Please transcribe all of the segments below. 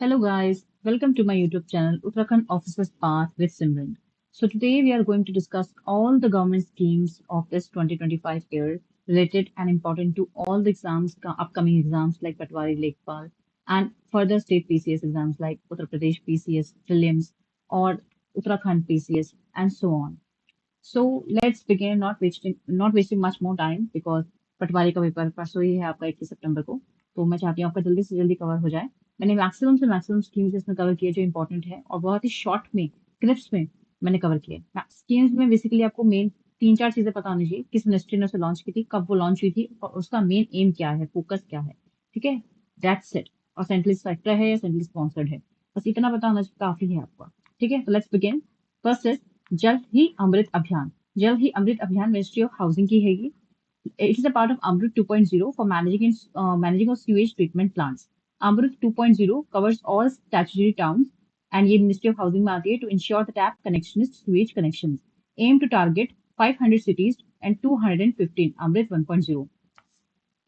Hello guys, welcome to my YouTube channel Uttarakhand Officers Path with Simran. So today we are going to discuss all the government schemes of this 2025 year related and important to all the exams, upcoming exams like Patwari, Lekpal and further state PCS exams like Uttar Pradesh PCS, Prelims or Uttarakhand PCS and so on. So let's begin not wasting much more time because पटवारी का paper परसों ही है आपका 21 सितंबर को। तो मैं चाहती हूँ आपका जल्दी से जल्दी कवर हो जाए। मैंने मैक्सिमम से मैक्सिमम स्कीम्स इसमें कवर किए जो इंपॉर्टेंट है और बहुत ही शॉर्ट में क्लिप्स में मैंने कवर किए। स्कीम्स में बेसिकली आपको मेन तीन चार चीजें पता होनी चाहिए, किस मिनिस्ट्री ने उसे लॉन्च की थी, कब वो लॉन्च हुई थी और उसका मेन एम क्या है, फोकस क्या है। ठीक है, दैट्स इट। और सेंट्रल सेक्टर है या सेंट्रल स्पॉन्सर्ड है, बस इतना पता होना काफी है आपका। ठीक है, तो लेट्स बिगिन। फर्स्ट इज जल ही अमृत अभियान। जल ही अमृत अभियान मिनिस्ट्री ऑफ हाउसिंग की हैगी। It is a part of Amrut 2.0 for managing of sewage treatment plants. Amrut 2.0 covers all statutory towns and ये Ministry of Housing में आती है to ensure the tap connectionist sewage connections. Aim to target 500 cities and 215 Amrit 1.0.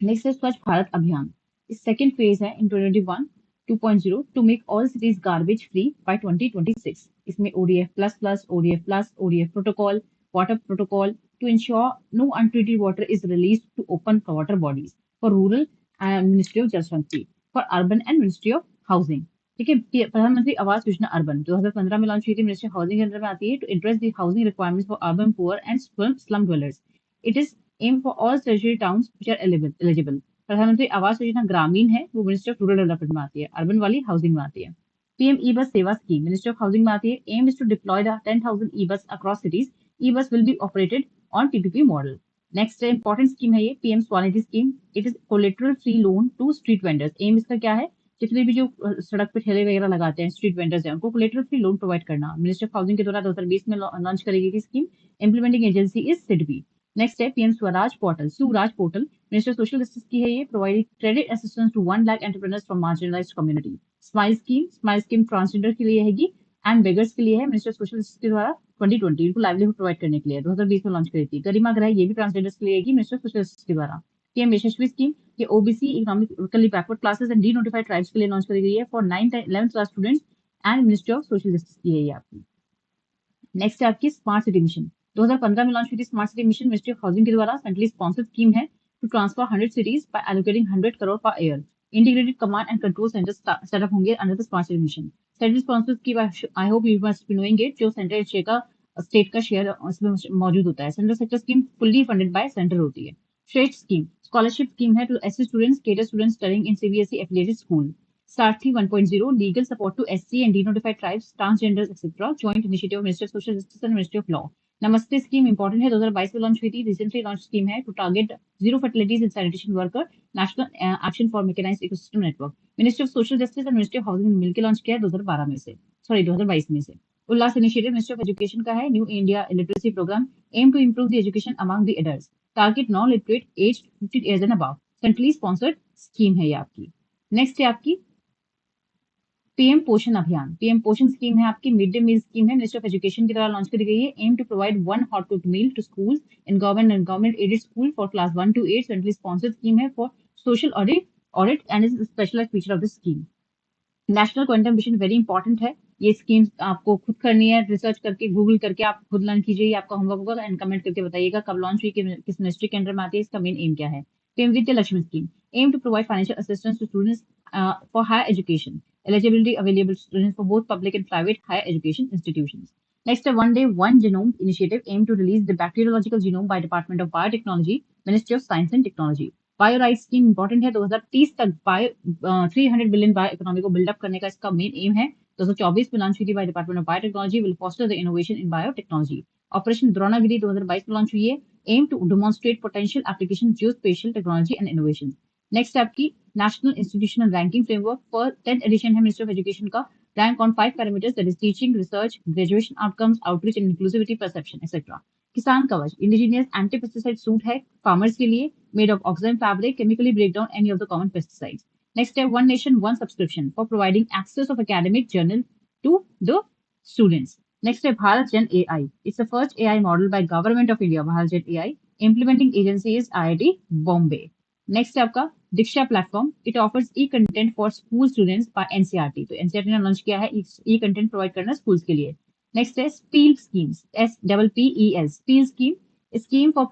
Next is Swachh Bharat Abhiyan. Its second phase है in 2021 2.0 to make all cities garbage free by 2026. इसमें ODF++, ODF+, ODF protocol, water protocol to ensure no untreated water is released to open water bodies for rural and Ministry of Jal Shakti, for urban and Ministry of Housing. ठीक है, प्रधानमंत्री Awas Yojana urban 2015 में launch हुई थी, ministry of housing के अंदर में आती है to address the housing requirements for urban poor and slum dwellers. It is aim for all tertiary towns which are eligible. प्रधानमंत्री आवास योजना ग्रामीण है, वो मिनिस्ट्री ऑफ रूरल डेवलपमेंट में आती है, अर्बन वाली हाउसिंग में आती है। पीएम ई बस सेवा स्कीम मिनिस्ट्री ऑफ हाउसिंग में आती है। Aim is to deploy the 10,000 E bus across cities. E bus will be operated on PPP model. Next important scheme है ये PM SVANidhi scheme. It is collateral free loan to street vendors. Aim इसका क्या है, जितने भी जो सड़क पे ठेले वगैरह लगाते हैं स्ट्रीट वेंडर्स हैं उनको कोलेटरल फ्री लोन प्रोवाइड करना। मिनिस्ट्री ऑफ हाउसिंग के द्वारा 2020 में लॉन्च करी गई थी scheme. Implementing agency is SIDBI. Next है PM Swaraj portal, Suraj portal minister social justice की है ये, providing credit assistance to 1 lakh entrepreneurs from marginalised community. Smile scheme transgender के लिए हैगी एंड बेगर्स के लिए है, मिनिस्टर सोशल जस्टिस के द्वारा 2020 इनको लाइवलीहुड प्रोवाइड करने के लिए 2020 में लॉन्च करी थी। गरिमा ग्रह ये भी ट्रांसजेंडर्स के लिए हैगी, मिनिस्टर सोशल जस्टिस के द्वारा। पीएम यशस्वी स्कीम ये OBC economically backward classes and D notified tribes के लिए लॉन्च करी गई है for 9th 11th class students and ministry of social justice की है ये आपकी। नेक्स्ट है आपकी स्मार्ट सिटी मिशन। 2015 में लॉन्च हुई थी smart city mission, ministry of housing के द्वारा सेंट्रली स्पॉन्सर्ड स्कीम है to transfer 100 cities by allocating 100 crore per year. Integrated command and control centre setup होंगे under the smart city mission. Central sponsored की I hope you must be knowing it, जो central state का share इसमें मौजूद होता है। Central sector scheme fully funded by centre होती है। श्रेष्ठ स्कीम स्कॉलरशिप स्कीम है to SC students, cadre students studying in CBSE affiliated school. Sarthi 1.0 legal support to SC and denotified tribes, transgenders, etc. Joint initiative of Ministry of Social Justice and Ministry of Law. Namaste scheme important है, 2022 में launch हुई थी, recently launch scheme है to target zero fertilities in sanitation worker, national action for mechanised ecosystem network. Ministry of social justice और ministry of housing मिलकर launch किया है 2012 में से, सॉरी 2022 में से। Ullas initiative ministry of education का है, new India literacy programme aim to improve the education among the adults, target non literate as 50 years and above. Centrally sponsored scheme है ये आपकी। नेक्स्ट है आपकी पीएम पोषण अभियान। पीएम पोषण स्कीम है आपकी, मिड डे मील स्कीम है, मिनिस्टर ऑफ एजुकेशन के द्वारा लॉन्च करी गई है। Aim to provide 1 hot cooked meal to schools in government and government aided school for class 1 to 8। Centrally sponsored scheme है for social audit and is specialised feature of the scheme. National quantum mission very important है, ये scheme आपको खुद करनी है, research करके Google करके आप खुद लर्न कीजिए, ये आपका होमवर्क होगा एंड कमेंट करके बताइएगा कब लॉन्च हुई, किस मिनिस्ट्री के अंडर में आती है, इसका मेन एम क्या है। PM Vidya Lakshmi scheme aim to provide financial assistance to students for higher education, eligibility available to students for both public and private higher education institutions. Next, a one day, one genome initiative aimed to release the bacteriological genome by Department of Biotechnology, Ministry of Science and Technology. Bio right scheme important है, 2030 तक 300 billion bio economy को buildup करने का इसका main M है। 2024 में launch हुई थी by department of biotechnology, will foster the innovation in biotechnology. Operation Dronagiri 2022 में लॉन्च हुई है, aim to demonstrate potential application geospatial technology and innovation. Next आपकी national institutional ranking framework for 10th edition है ministry of education का। Rank on 5 parameters that is teaching, research, graduation outcomes, outreach and inclusivity, perception etcetera. Kisan Kavach indigenous anti pesticide suit है farmers के लिए, made of oxide fabric, chemically break down any of the common pesticides. Next step, one nation, one subscription for providing access of academic journal to the students. Next step, Bharat Gen AI. It's the first AI model by Government of India, Bharat Gen AI. Implementing agency is IIT Bombay. Next है आपका Diksha platform, it offers e content for school students by NCERT. तो NCERT ने launch किया है e content provide करना schools के लिए। Next है SPPEL schemes, SPPEL, SPPEL scheme, scheme for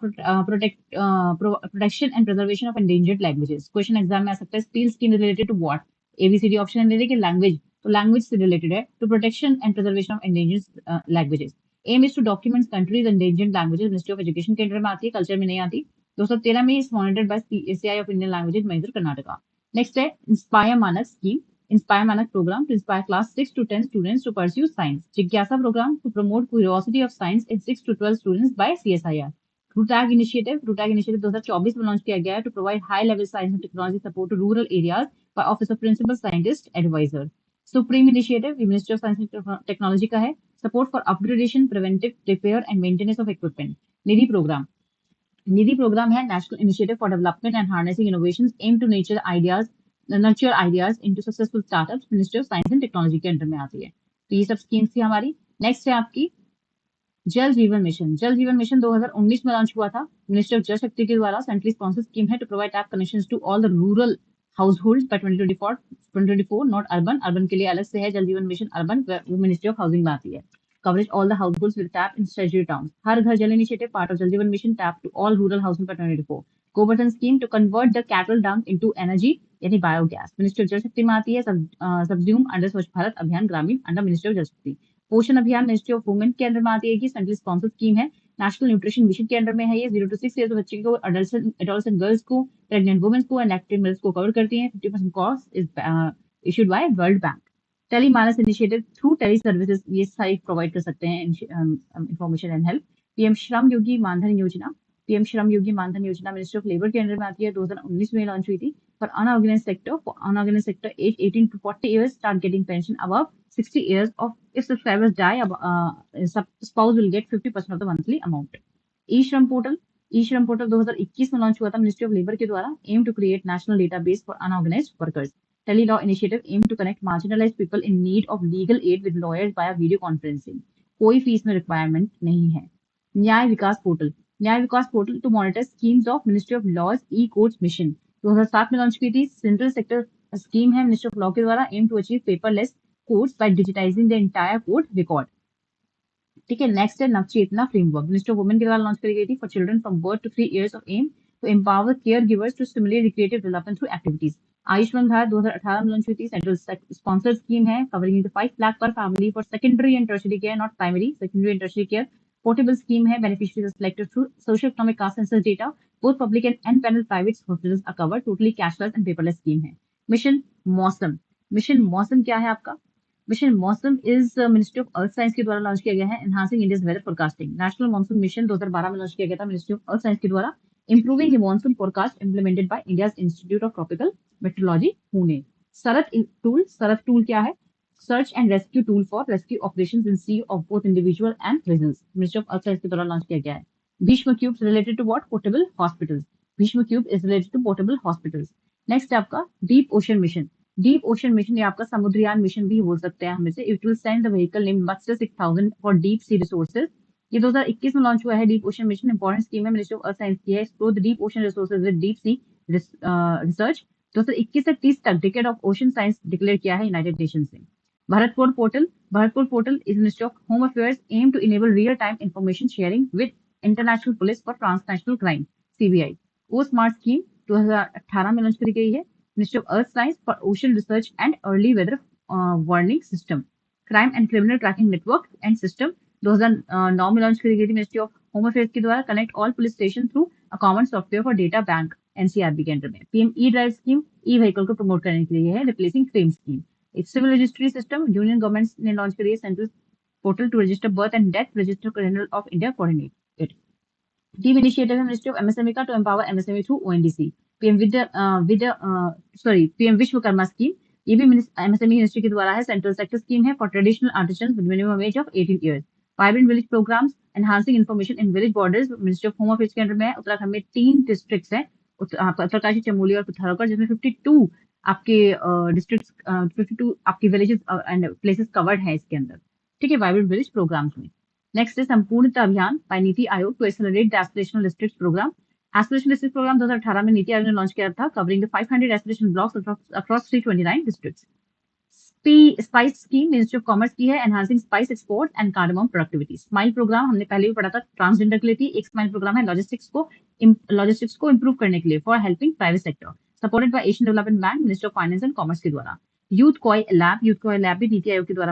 protection and preservation of endangered languages. Question exam में आ सकता है SPPEL scheme related to what, ABCD option है कि लैंग्वेज, तो लैंग्वेज से रिलेटेड है, to protection and preservation of endangered languages. Aim is to document countries endangered languages, ministry of education के अंडर में आती है, कल्चर में नहीं आती। 2013 में इस monitored by CSI of Indian languages manager Karnataka. Next है inspire Manak scheme, inspire Manak programme to inspire class 6 to 10 students to pursue science. जिज्ञासा programme to promote curiosity of science in 6 to 12 students by CSIR। RUTAG initiative, RUTAG initiative 2024 में launch किया गया है to provide high level science and technology support to rural areas by office of principal scientist adviser. Supreme initiative, ministry of science and technology का है, support for upgradation, preventive, repair and maintenance of equipment. Nidhi programme, Nidhi programme है national initiative for development and harnessing innovations aim to nurture ideas into successful startups, ministry of science and technology के under में आती है। तो ये सब schemes थी हमारी। नेक्स्ट है आपकी जल जीवन मिशन। जल जीवन मिशन 2019 में लॉन्च हुआ था, मिनिस्ट्री ऑफ जल शक्ति के द्वारा सेंट्रली स्पॉन्सर्ड स्कीम है to provide tap connections to all the rural households by 2024 not urban, urban के लिए अलग से है Jal Jeevan mission urban, ministry of housing में आती है। Coverage all the households with tap in strategy town, Har Ghar Jal initiative part of Jal Jeevan mission, tap to all rural housing by 2024। Govardhan scheme to convert the cattle dung into energy यानी biogas, ministry of जल शक्ति में आती है। सबज्यूम under स्वच्छ भारत अभियान ग्रामीण under ministry of जल Shakti. Poshan Abhiyan ministry of women के अंडर में आती है कि सेंट्रल स्पॉन्सर्ड स्कीम है, नेशनल न्यूट्रिशन मिशन के अंडर में है ये। 0 to 6 ईयर्स बच्चे को, एडोलसेंट गर्ल्स को, प्रेग्नेंट वुमेन को एंड एक्टिव मेल्स को कवर करती है। 50% cost is issued by World Bank. Tele MANAS initiative through tele services ये सारी प्रोवाइड कर सकते हैं information and help. PM Shram Yogi Maandhan योजना, पीएम श्रम योगी मानधन योजना मिनिस्ट्री ऑफ लेबर के अंडर में आती है, 2019 में लॉन्च हुई थी। For unorganized sector age 18 to 40 years start getting pension above 60 years of if subscribers die, spouse will get 50% of the monthly amount. E-Shram portal, E-Shram portal 2021 में launch हुआ था मिनिस्ट्री ऑफ लेबर के द्वारा, aim to create national database for unorganised workers. Tele law initiative aim to connect marginalised people in need of legal aid with lawyers by video conferencing, कोई fees में requirement नहीं है। Nyaya Vikas portal, Nyaya Vikas portal to monitor schemes of ministry of laws e courts mission, 2007 में launch की थी। Central sector scheme है ministry of law के द्वारा, aim to achieve paperless courts by digitising the entire court record. ठीक है, नेक्स्ट है Navchetna framework, ministry of women के द्वारा लॉन्च करी गई थी for children from birth to 3 years of aim to empower care givers to stimulate recreative development through activities. Ayushman Bharat 2018 में launch हुई थी, सेंट्रल स्पॉन्सर्ड स्कीम है covering 5 lakh per family for secondary and tertiary care, not primary, secondary and tertiary care. Portable scheme है, beneficiaries selected through social economic caste census data, both public and panel private hospitals are covered, totally cashless and paperless scheme है। Mission Mausam, mission Mausam क्या है आपका? Mission Mausam is ministry of earth science के द्वारा launch किया गया है, enhancing India's weather forecasting. National monsoon mission 2012 में लॉन्च किया गया था मिनिस्ट्री ऑफ अर्थ साइंस के द्वारा, improving the monsoon forecast implemented by India's institute of tropical meteorology Pune. SARAT tool क्या है? Search and rescue tool for rescue operations in sea of both individual and results, ministry of earth science के द्वारा launch किया गया है। Bhishma Cubes related to what? Portable hospitals. Bhishma Cube is related to portable hospitals. Next है आपका Deep Ocean Mission. Deep Ocean Mission ये आपका Samudrayaan mission भी बोल सकते हैं हम इसे। It will send the vehicle named Matsya 6000 for deep sea resources. ये 2021 में लॉन्च हुआ है deep ocean mission, important scheme है मिनिस्ट्री ऑफ अर्थ साइंस की है, explore the deep ocean resources with deep sea research. 2021 से 30 तक decade of ocean science declare किया है यूनाइटेड नेशंस ने। Bharatpol portal, Bharatpol portal is ministry of home affairs aim to enable real time information sharing with international police for transnational crime, CBI. O smart scheme 2018 में launch करी गई है, ministry of earth science for ocean research and early weather warning system. Crime and criminal tracking network and system 2009 में launch करी गई थी ministry of home affairs के द्वारा, connect all police station through a common software for data bank, NCRB के under में। PM E drive scheme E vehicle को promote करने के लिए है, रिप्लेसिंग फ्रेम स्कीम। एक civil registry system union government ने लॉन्च करी है, central portal to register birth and death, register general of India coordinated. TEAM initiative है मिनिस्ट्री ऑफ एमएसएमई का to empower MSME through ONDC. PM Vishwakarma scheme ये भी MSME ministry के द्वारा है, सेंट्रल सेक्टर स्कीम है for traditional artisans with minimum age of 18 years. Vibrant village programmes enhancing information in village borders, ministry of home affairs के under में है। उत्तराखंड में 3 डिस्ट्रिक्ट्स हैं, उत्तरकाशी, चमोली और पिथौरागढ़, जिसमें 52 आपके डिस्ट्रिक्ट्स, 52 आपके विलेजेस एंड प्लेसेस कवर्ड है इसके अंदर। ठीक है, वाइब्रेंट विलेज प्रोग्राम्स में। नेक्स्ट है Sampoornata Abhiyan by NITI Aayog to accelerate the aspirational district programme. Aspiration district programme 2018 में नीति आयोग ने लॉन्च किया था, covering the 500 aspiration blocks across 329 districts. SPICE scheme ministry of commerce की है, enhancing spice export and cardamom productivity. SMILE programme हमने पहले भी पढ़ा था, ट्रांसजेंडर के लिए थी। एक स्माइल प्रोग्राम है लॉजिस्टिक्स को इंप्रूव करने के लिए, for helping private sector, supported by Asian development bank, ministry of finance and commerce के द्वारा। यूथ कॉय लैब भी नीति आयोग के द्वारा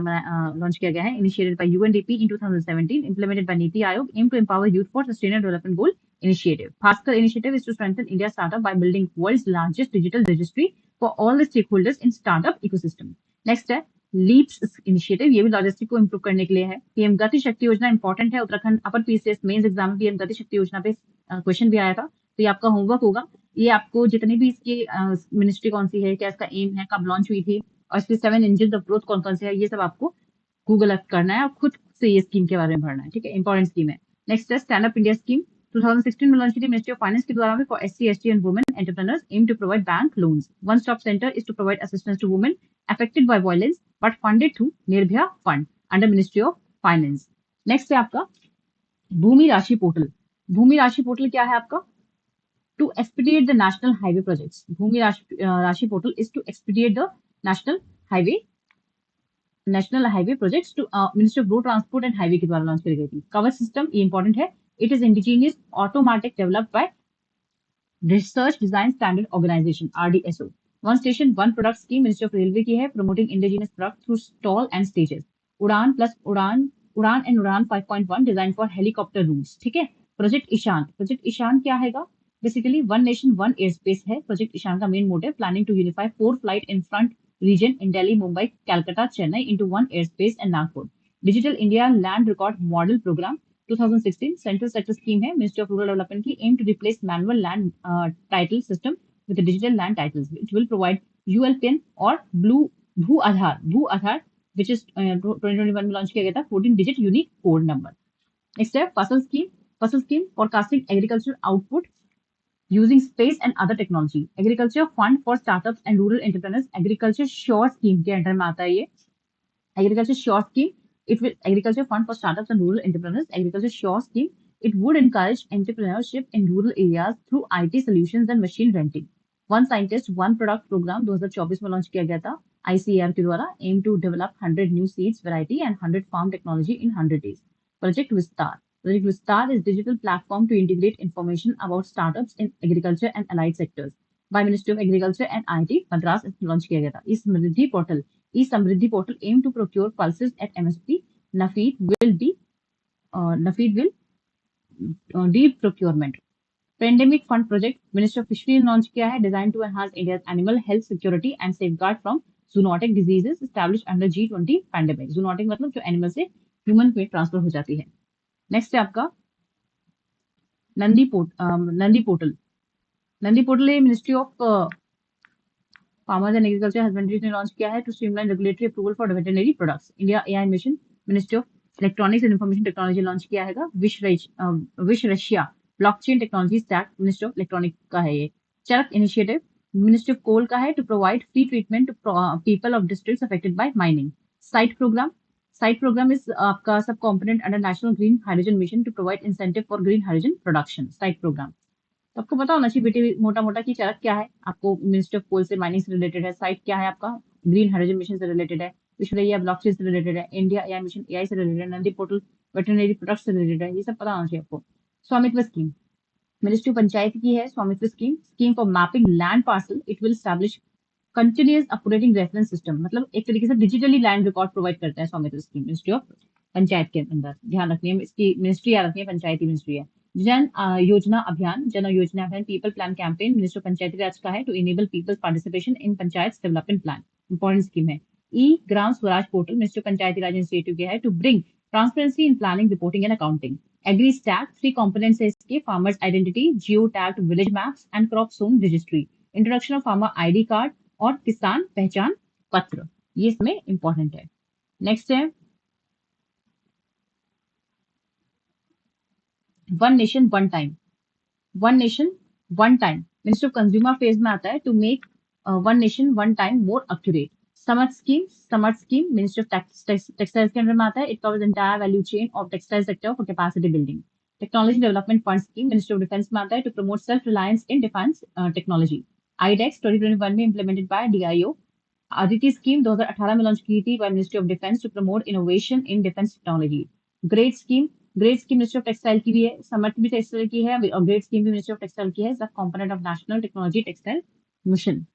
लॉन्च किया गया है, initiated by UNDP in 2017, implemented by NITI Aayog, aim to empower youth for sustainable development goal initiative. Bhaskar initiative is to strengthen India's startup by building world's largest digital registry for all the stakeholders in startup ecosystem. Next है leaps initiative, ये भी logistic को improve करने के लिए है। PM Gati Shakti Yojana important है, Uttarakhand upper PCS mains exam में पीएम गति शक्ति योजना पे क्वेश्चन भी आया था, तो ये आपका होमवर्क होगा। ये आपको जितनी भी इसकी मिनिस्ट्री कौन सी है, क्या इसका एम है, कब लॉन्च हुई थी, और इसके 7 इंजन ऑफ ग्रोथ कौन कौन से है, ये सब आपको गूगल अर्थ करना है और खुद से ये स्कीम के बारे में पढ़ना है, ठीक है, इंपॉर्टेंट स्कीम है। नेक्स्ट है स्टैंड अप इंडिया स्कीम, 2016 में लॉन्च की थी मिनिस्ट्री ऑफ फाइनेंस के द्वारा for SC ST and women entrepreneurs, aim to provide bank loans. One stop centre is to provide assistance to women affected by violence but funded through Nirbhaya Fund under Ministry of Finance. Next है आपका भूमि राशि portal. भूमि राशि portal क्या है आपका? To expedite the national highway projects. भूमि राशि portal is to expedite the national highway projects to Ministry of Road Transport and Highway के द्वारा लॉन्च करी गई थी। कवर सिस्टम ये इंपॉर्टेंट है, it is indigenous automatic developed by research design standard organisation RDSO। One station one product scheme ministry of railway की है, promoting indigenous product through stall and stages. UDAN plus UDAN and UDAN 5.1 design for helicopter roots, ठीक है। Project Ishan क्या हैगा? Basically one nation one air space है project Ishan का main motive, planning to unify 4 flight in front region in Delhi, Mumbai, Calcutta, Chennai into one air space and Nagpur. Digital India land record model programme 2016 central sector scheme है ministry of rural development की, aim to replace manual land title system with digital land titles which will provide ULPN और भू आधार which is 2021 में launch किया गया था, 14 digit unique code number. Next है फसल scheme forecasting agricultural output using space and other technology। Agriculture fund for startups and rural entrepreneurs, agriculture sure scheme के under में आता है ये। Agriculture Sure Scheme, it will Agriculture Fund for Startups and Rural Entrepreneurs. Agriculture Sure Scheme, it would encourage entrepreneurship in rural areas through IT solutions and machine renting. One Scientist, One Product program 2024 में launch किया गया था ICAR के द्वारा, aim to develop 100 new seeds variety and 100 farm technology in 100 days. Project Vistar. Project Vistar is digital platform to integrate information about startups in agriculture and allied sectors. By Ministry of Agriculture and IT, Madras launch किया गया था। E-Samriddhi portal aim to procure pulses at MSP. Nafeed will deep procurement. Pandemic Fund Project Ministry of Fisheries launch किया है, designed to enhance India's animal health security and safeguard from zoonotic diseases established under G20 pandemic. Zoonotic मतलब जो animal से human में transfer हो जाती है। Next है आपका नंदी पोर्टल ये ministry of farmers and agriculture husbandry ने लॉन्च किया है to streamline regulatory approval for veterinary products. India AI mission ministry of electronics and information technology launch किया है। विश रशिया blockchain technology stack ministry of electronic का है ये। Charak initiative ministry of coal का है, to provide free treatment to people of districts affected by mining. SIGHT programme is आपका सब component under national green hydrogen mission to provide incentive for green hydrogen production. SIGHT programme तो आपको पता होना चाहिए बेटे मोटा की चरक क्या है, आपको मिनिस्ट्री ऑफ कोल से माइनिंग से रिलेटेड है। साइट क्या है आपका, ग्रीन हाइड्रोजन मिशन से रिलेटेड है। विश्वरैया ब्लॉकचेन से रिलेटेड है। इंडिया AI मिशन AI से रिलेटेड है। नंदी पोर्टल वेटरनरी प्रोडक्ट्स से रिलेटेड है। ये सब पता होना चाहिए आपको। स्वामित्व स्कीम मिनिस्ट्री ऑफ पंचायत की है। स्वामित्व scheme for mapping land parcel, it will establish continuous updating reference system, मतलब एक तरीके से डिजिटली लैंड रिकॉर्ड प्रोवाइड करता है स्वामित्व स्कीम मिनिस्ट्री ऑफ पंचायत के अंदर। ध्यान रखनी है, इसकी मिनिस्ट्री याद रखनी है, पंचायती मिनिस्ट्री है। Jan Yojana Abhiyan people plan campaign minister Panchayati Raj का है, to enable people's participation in panchayat development plan. Important scheme है। Gram Swaraj portal minister Panchayati Raj institute के है, to bring transparency in planning reporting and accounting. Agri stack 3 components है इसके, farmers identity, geo tagged village maps and crop zone registry. Introduction of farmer ID card और किसान पहचान पत्र, ये इसमें इंपॉर्टेंट है। नेक्स्ट है one nation one time minister of consumer affairs में आता है, to make one nation one time more accurate. Samarth scheme minister of textiles के अंडर में आता है, it covers entire value chain of textile sector for capacity building. Technology development fund scheme ministry of defence में आता है to promote self reliance in defence technology. IDEX 2021 में implemented by DIO. ADITI scheme 2018 में launch की थी by ministry of defence to promote innovation in defence technology. GREAT scheme ministry of textile की भी है, समर्थ भी टेक्सटाइल की है और ग्रेट स्कीम भी मिनिस्ट्री ऑफ टेक्सटाइल की है, component of national technology textile mission.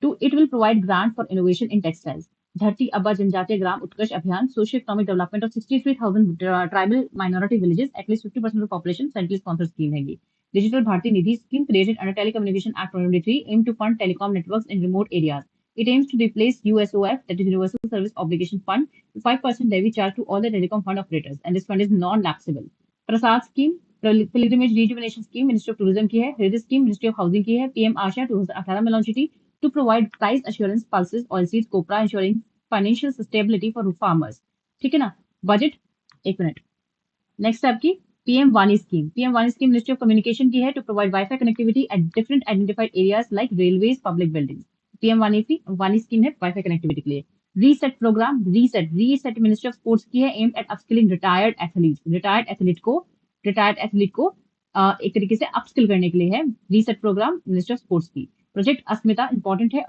It will provide grant for innovation in textiles. धरती आबा जनजातीय Gram Utkarsh Abhiyan socio economic development of 63,000 tribal minority villages at least 50% of population central sponsor scheme है ये। Digital Bharatiya Nidhi scheme created under telecommunication act 2023 aim to fund telecom networks in remote areas. It aims to replace USOF, that is Universal Service Obligation Fund, to 5% levy charge to all the telecom fund operators, and this fund is non-lapsable. Prasad scheme pilgrimage rejuvenation scheme ministry of tourism की है। हृदय scheme ministry of housing की है। PM आशा 2018 में launch की थी to provide price assurance pulses oilseeds copra insuring financial stability for farmers. ठीक है ना। बजट, एक मिनट। नेक्स्ट है आपकी पीएम वानी स्कीम। पीएम वानी स्कीम मिनिस्ट्री ऑफ कम्युनिकेशन की है to provide wifi connectivity at different identified areas like railways public buildings. PM वानी स्कीम है वाईफाई कनेक्टिविटी के लिए। Reset programme, reset ministry of sports की है aimed at upskilling retired athletes. Retired athlete को एक तरीके से अपस्किल करने के लिए है reset programme ministry of sports की। प्रोजेक्ट अस्मिता इंपॉर्टेंट है,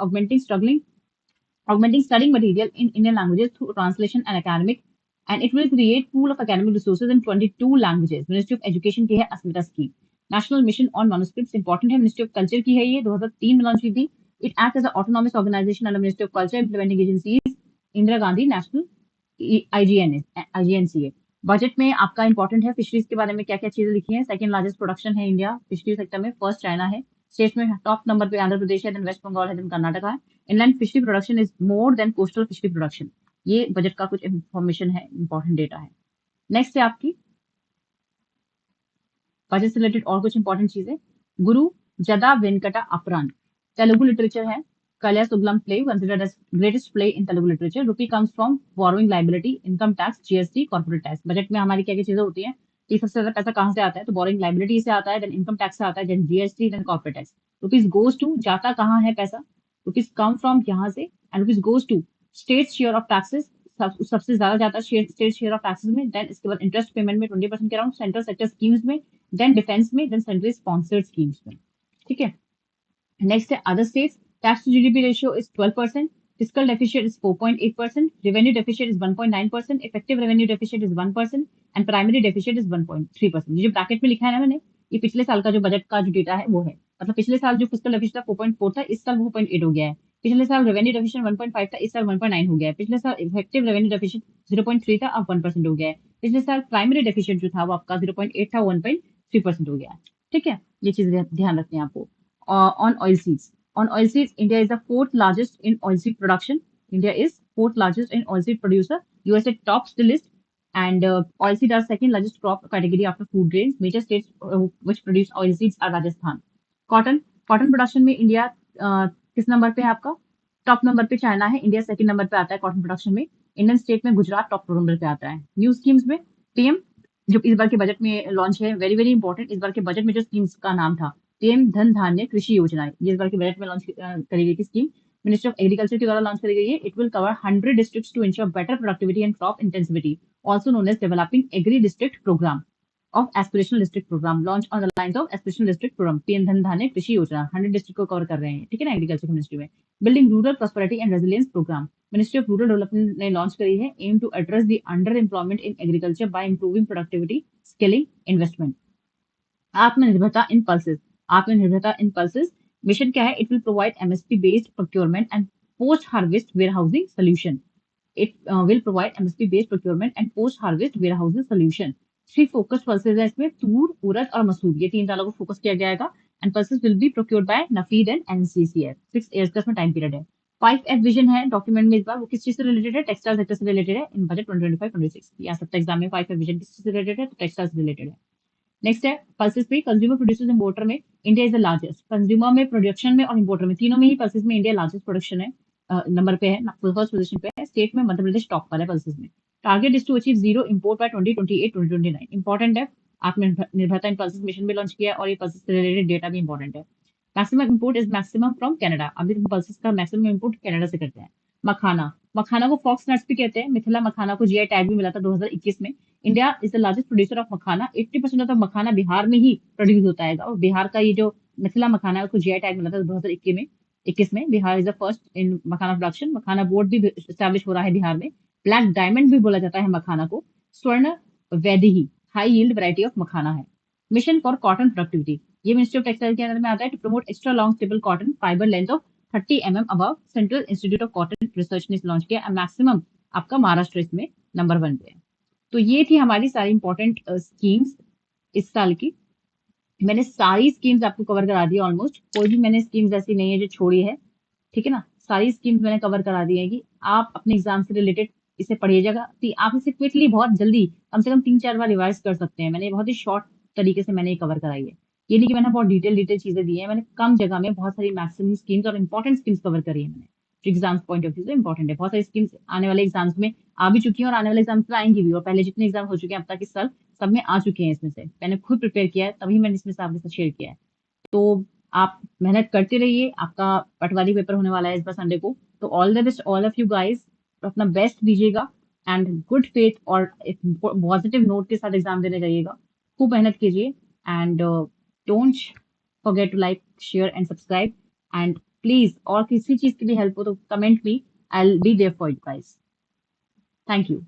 augmenting studying material in Indian languages through translation and academic, and it will create pool of academic resources in 22 languages. Ministry of Education की है Asmita scheme. National mission on manuscripts important है, ministry of culture की है ये 2003 में launch की थी। It act as autonomous organisation under ministry of culture, implementing agencies Indira Gandhi national IGNCA. Budget में आपका इंपॉर्टेंट है फिशरीज के बारे में क्या क्या चीजें लिखी है। सेकंड लार्जेस्ट प्रोडक्शन है इंडिया फिशरी सेक्टर में, फर्स्ट चाइना है। स्टेट में टॉप नंबर पे आंध्र प्रदेश है, देन वेस्ट बंगाल है, देन कर्नाटका है। Inland fishery production is more than coastal fishery production. ये बजट का कुछ इंफॉर्मेशन है, इंपॉर्टेंट डेटा है। नेक्स्ट है आपकी बजट से रिलेटेड और कुछ इंपॉर्टेंट चीजें। गुरु जदा वेंकटा अपरान तेलुगु लिटरेचर है। Kanyasulkam play considered as greatest play in Telugu literature. Rupee comes from borrowing liability, income tax, GST, corporate tax. Budget में हमारी क्या क्या चीजें होती हैं कि सबसे ज्यादा पैसा कहाँ से आता है, तो बोरोइंग लाइबिलिटी से आता है, देन इनकम टैक्स से आता है, then GST, then corporate tax. Rupees goes to, जाता कहाँ है पैसा, रुपीज कम फ्रॉम यहाँ से, and rupees goes to state share of taxes, सबसे ज्यादा जाता है स्टेट शेयर ऑफ टैक्सेस में, देन इसके बाद इंटरेस्ट पेमेंट में 20% के अराउंड, सेंट्रल सेक्टर स्कीम्स में, देन डिफेंस में, देन सेंट्रल स्पॉन्सर्ड स्कीम्स में। ठीक है। नेक्स्ट है other states. Tax to GDP ratio is 12%, fiscal deficit is 4.8%, revenue deficit is 1.9%, effective revenue deficit is 1%, and primary deficit is 1.3%। ये जो bracket में लिखा है ना मैंने, ये पिछले साल का जो बजट का जो डेटा है वो है। मतलब पिछले साल जो फिस्कल डेफिसिट था 4.4 था, इस साल 4.8 हो गया है। पिछले साल रेवेन्यू डेफिसिट 1.5 था, इस साल 1.9 हो गया है। पिछले साल इफेक्टिव रेवेन्यू डेफिसिट 0.3 था, अब 1% हो गया है। पिछले साल प्राइमरी डेफिसिट जो था वो आपका 0.8 था, 1.3% हो गया है। ठीक है, ये चीज ध्यान रखनी है आपको। On oilseeds. On oilseeds, India is the fourth largest in oilseed production. India is fourth largest in oilseed producer. USA tops the list, and oilseed are second largest crop category after food grains. Major states which produce oilseeds are Rajasthan. Cotton production में India किस number पे है आपका? Top number पे China है, India second number पे आता है कॉटन प्रोडक्शन में। इंडियन स्टेट में गुजरात टॉप नंबर पे आता है। न्यू स्कीम्स में पीएम जो इस बार के बजट में लॉन्च है, वेरी वेरी इंपॉर्टेंट। इस बार के बजट में जो स्कीम्स का नाम था पीएम धन धान्य कृषि योजना, ये इस बार के बजट में लॉन्च करी गई थी स्कीम, मिनिस्ट्री ऑफ एग्रीकल्चर के द्वारा लॉन्च करी गई है। It will cover 100 districts to ensure better productivity and crop intensity, also known as developing agri district programme of aspirational district programme, launch on the lines of aspirational district programme. PM Dhan Dhaanya कृषि योजना 100 district को cover कर रहे हैं। ठीक है ना, agriculture ministry में। Building rural prosperity and resilience programme, ministry of rural development ने लॉन्च करी है, aim to address the under employment in agriculture by improving productivity, skilling, investment. Aatmanirbharta in pulses mission क्या है? It will provide MSP based procurement and post harvest warehousing solution. It will provide MSP based procurement and post harvest warehousing solution. 3 focus pulses है इसमें, तूर, उड़द और मसूर, ये 3 दालों को focus किया जाएगा। And pulses will be procured by NAFED and NCCF. 6 years का इसमें टाइम पीरियड है। 5F विजन है डॉक्यूमेंट में, इस बार वो किस चीज से रिलेटेड है? टेक्सटाइल सेक्टर से रिलेटेड है। इन बजट 2025-26 या सकता एग्जाम में 5F विजन किस चीज से रिलेटेड है? तो टेक्सटाइल से रिलेटेड है। नेक्स्ट है पल्सेस पे कंज्यूमर प्रोड्यूसर्स इंपोर्टर में India is the largest. Consumer में, प्रोडक्शन में और इंपोर्टर में, तीनों में ही पल्सेस में इंडिया लार्जेस्ट प्रोडक्शन है, नंबर पे है, फर्स्ट पोजीशन पे है। स्टेट में मध्य प्रदेश टॉप पर है पल्सेस में। Target is to achieve zero import by 2028-2029। Important है, आत्मनिर्भरता इन पल्सेस मिशन भी लॉन्च किया है और ये पल्सेस से रिलेटेड डेटा भी इंपॉर्टेंट है। Maximum import is maximum from Canada. अभी पल्सेस का मैक्सिमम इंपोर्ट कनाडा से करते हैं। मखाना को फॉक्स नट्स भी कहते हैं। मिथिला मखाना को जीआई टैग भी मिला था 2021 में। India is the largest producer of makhana. 80% of makhana Bihar में ही प्रोड्यूस होता है, और बिहार का ये जो मिथिला मखाना है उसको जीआई टैग मिला था 2021 में। Bihar is the first in makhana production. Makhana board भी स्टैब्लिश हो रहा है बिहार में। ब्लैक डायमंड भी बोला जाता है मखाना को। Swarna Vaidehi high yield variety of makhana है। मिशन फॉर कॉटन प्रोडक्टिविटी, ये मिनिस्ट्री ऑफ टेक्सटाइल के अंदर में आता है। To promote extra long stable cotton fibre length of 30 above, central institute of cotton research ने लॉन्च किया। मैक्सिमम आपका महाराष्ट्र इसमें नंबर 1 पे है। तो ये थी हमारी सारी इंपॉर्टेंट स्कीम्स इस साल की। मैंने सारी स्कीम्स आपको कवर करा दी ऑलमोस्ट, कोई भी मैंने स्कीम्स ऐसी नहीं है जो छोड़ी है, ठीक है ना। सारी स्कीम्स मैंने कवर करा दी है कि आप अपने एग्जाम से रिलेटेड इसे पढ़िएगा कि आप इसे क्विकली बहुत जल्दी कम से कम 3-4 बार रिवाइज कर सकते हैं। मैंने बहुत ही शॉर्ट तरीके से मैंने ये कवर कराई है। ये नहीं कि मैंने बहुत डिटेल डिटेल चीजें दी है, मैंने कम जगह में बहुत सारी मैक्सिमम स्कीम्स और इंपॉर्टेंट स्कीम्स कवर करी है मैंने, जो एग्जाम्स पॉइंट ऑफ व्यू से इंपॉर्टेंट है। बहुत सारी स्कीम्स आने वाले एग्जाम्स में आ भी चुकी हैं और आने वाले एग्जाम्स में आएंगी भी, और पहले जितने एग्जाम हो चुके हैं अब तक इस साल सब में आ चुके हैं। इसमें से मैंने खुद प्रिपेयर किया है, तभी मैंने इसमें से आपके साथ शेयर किया है। तो आप मेहनत करते रहिए, आपका पटवारी पेपर होने वाला है इस बार संडे को। तो all the best all of you guys, अपना बेस्ट दीजिएगा एंड गुड फेथ और एक पॉजिटिव नोट के साथ एग्जाम देने जाइएगा। खूब मेहनत कीजिए and don't forget to like share and subscribe. And please और किसी चीज की भी हेल्प हो तो comment me, I will be there for you guys. Thank you.